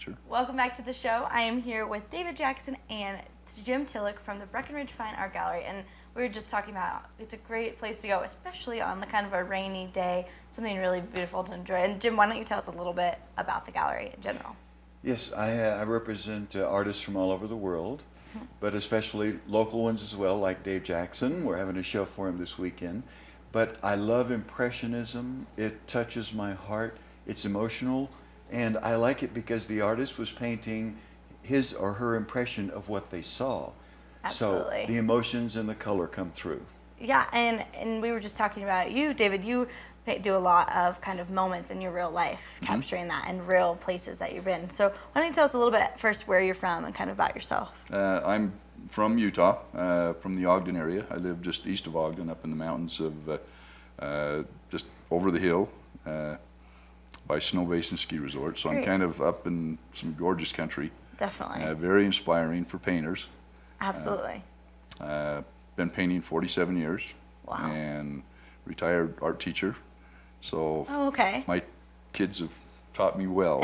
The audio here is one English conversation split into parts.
teacher. Welcome back to the show. I am here with David Jackson and Jim Tillich from the Breckenridge Fine Art Gallery, and we were just talking about it's a great place to go, especially on the kind of a rainy day, something really beautiful to enjoy. And Jim, why don't you tell us a little bit about the gallery in general? Yes, I represent artists from all over the world, but especially local ones as well, like Dave Jackson. We're having a show for him this weekend. But I love Impressionism. It touches my heart. It's emotional. And I like it because the artist was painting his or her impression of what they saw. Absolutely. So the emotions and the color come through. Yeah, and we were just talking about you, David. You do a lot of kind of moments in your real life, capturing that in real places that you've been. So why don't you tell us a little bit first where you're from and kind of about yourself? I'm from Utah, from the Ogden area. I live just east of Ogden, up in the mountains of just over the hill by Snow Basin Ski Resort. So Great. I'm kind of up in some gorgeous country. Definitely. Very inspiring for painters. Absolutely. Been painting 47 years. Wow. And retired art teacher. So Oh, okay. my kids have taught me well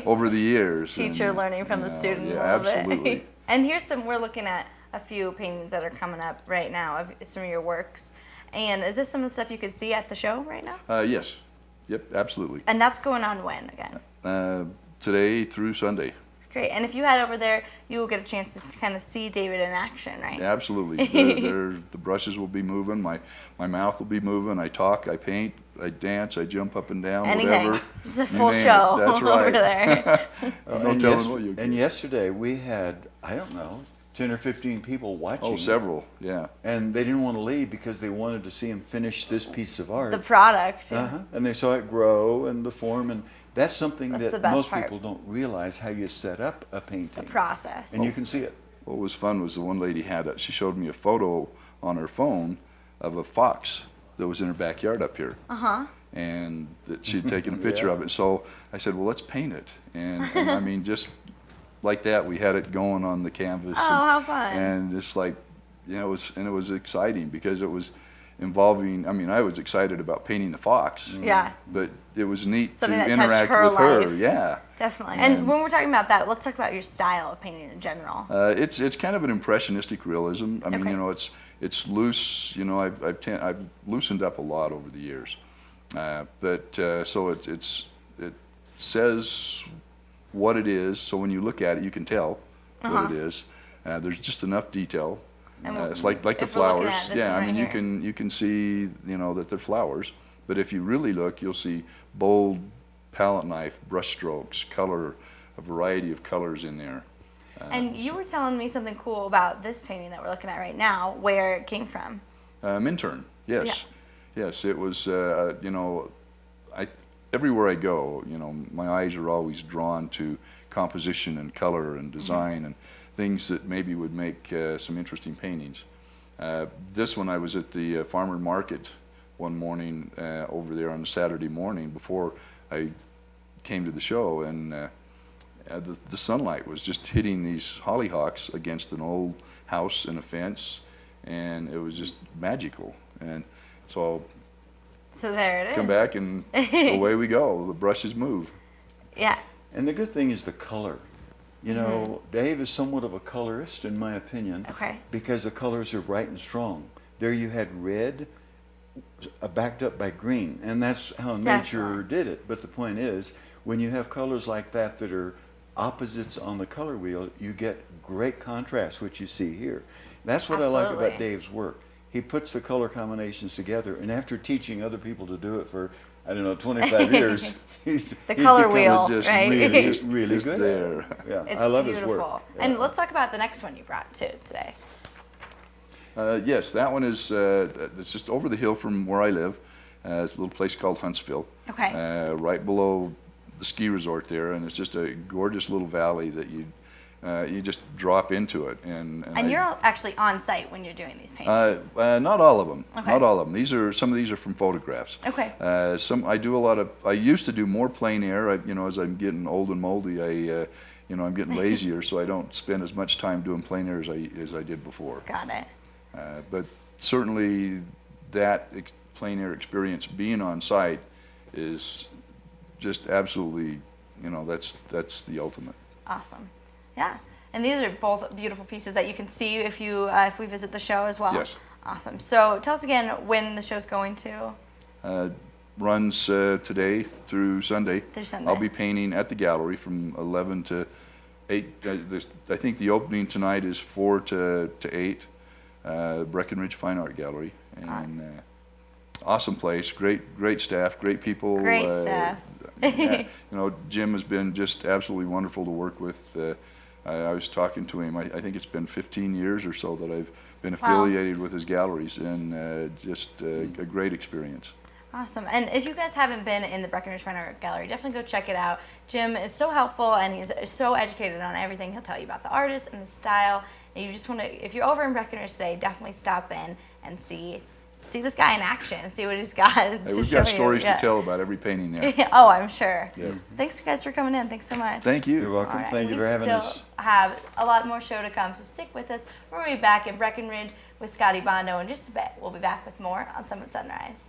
over the years. Teacher and, learning from the student yeah, a little absolutely. bit. And here's we're looking at a few paintings that are coming up right now of some of your works. And is this some of the stuff you could see at the show right now? Yes. Yep, absolutely. And that's going on when again? Today through Sunday. It's great. And if you head over there, you will get a chance to kind of see David in action, right? Absolutely. The brushes will be moving. My mouth will be moving. I talk. I paint. I dance. I jump up and down. Anything. Whatever. It's a You full name it. show That's right. over there. No and, telling what you and yesterday we had, I don't know, 10 or 15 people watching. Oh, several. Yeah. And they didn't want to leave because they wanted to see him finish this piece of art. The product. And they saw it grow and the form, and that's something That's the that best most part. people don't realize, how you set up a painting. The process. And you can see it. What was fun was the one lady had, she showed me a photo on her phone of a fox that was in her backyard up here. And that she'd taken a picture Yeah. of it. So I said, well, let's paint it. And I mean, just like that, we had it going on the canvas. Oh, how fun. And just like, you know, it was exciting because it was involving, I mean, I was excited about painting the fox. Yeah. But it was neat Something to that touched interact her with her. life. Yeah. Definitely. And when we're talking about that, let's talk about your style of painting in general. It's kind of an impressionistic realism. I mean, Okay. you know, it's loose. You know, I've loosened up a lot over the years, so it says what it is. So when you look at it, you can tell what it is. There's just enough detail. And It's like the if we're looking flowers. at this Yeah, one I mean, right here. you can see, you know, that they're flowers. But if you really look, you'll see bold palette knife brush strokes, color, a variety of colors in there. And you were telling me something cool about this painting that we're looking at right now, where it came from. Minturn, yes. Yes, it was, you know, everywhere I go, you know, my eyes are always drawn to composition and color and design and things that maybe would make some interesting paintings. This one, I was at the farmer market one morning over there on a Saturday morning before I came to the show, and the sunlight was just hitting these hollyhocks against an old house and a fence, and it was just magical. And so there it is. come back and away we go. The brushes move. Yeah. And the good thing is the color. You know, Dave is somewhat of a colorist, in my opinion, Okay. because the colors are bright and strong. There you had red backed up by green, and that's how nature Definitely. did it. But the point is, when you have colors like that that are opposites on the color wheel, you get great contrast, which you see here. That's what I like Absolutely. about Dave's work. He puts the color combinations together, and after teaching other people to do it for, I don't know, 25 years, he's color become wheel, just right? really just good there. at it. Yeah, It's I love beautiful. his work. And Yeah. let's talk about the next one you brought too today. Yes, that one is, it's just over the hill from where I live. It's a little place called Huntsville. Okay. Right below the ski resort there, and it's just a gorgeous little valley that you just drop into it. And You're actually on site when you're doing these paintings. not all of them. Okay. Not all of them. Some of these are from photographs. Okay. I used to do more plein air. You know, as I'm getting old and moldy, I'm getting lazier, so I don't spend as much time doing plein air as I did before. Got it. But certainly that plein air experience, being on site, is just absolutely you know, that's the ultimate. Awesome. Yeah. And these are both beautiful pieces that you can see if we visit the show as well. Yes. Awesome. So tell us again when the show's going to. Runs today through Sunday. Through Sunday. I'll be painting at the gallery from 11 to 8. I think the opening tonight is 4 to 8. Breckenridge Fine Art Gallery, and awesome place, great staff, great people. Great staff. Yeah, you know, Jim has been just absolutely wonderful to work with. I was talking to him. I think it's been 15 years or so that I've been affiliated with his galleries, and just a great experience. Awesome. And if you guys haven't been in the Breckenridge Fine Art Gallery, definitely go check it out. Jim is so helpful, and he's so educated on everything. He'll tell you about the artist and the style. And you just want to, if you're over in Breckenridge today, definitely stop in and see this guy in action, see what he's got. Hey, we've got stories to tell about every painting there. Oh, I'm sure. Yeah. Thanks, guys, for coming in. Thanks so much. Thank you. You're welcome. All right. Thank you for having us. We still have a lot more show to come, so stick with us. We'll be back in Breckenridge with Scotty Bondo in just a bit. We'll be back with more on Summit Sunrise.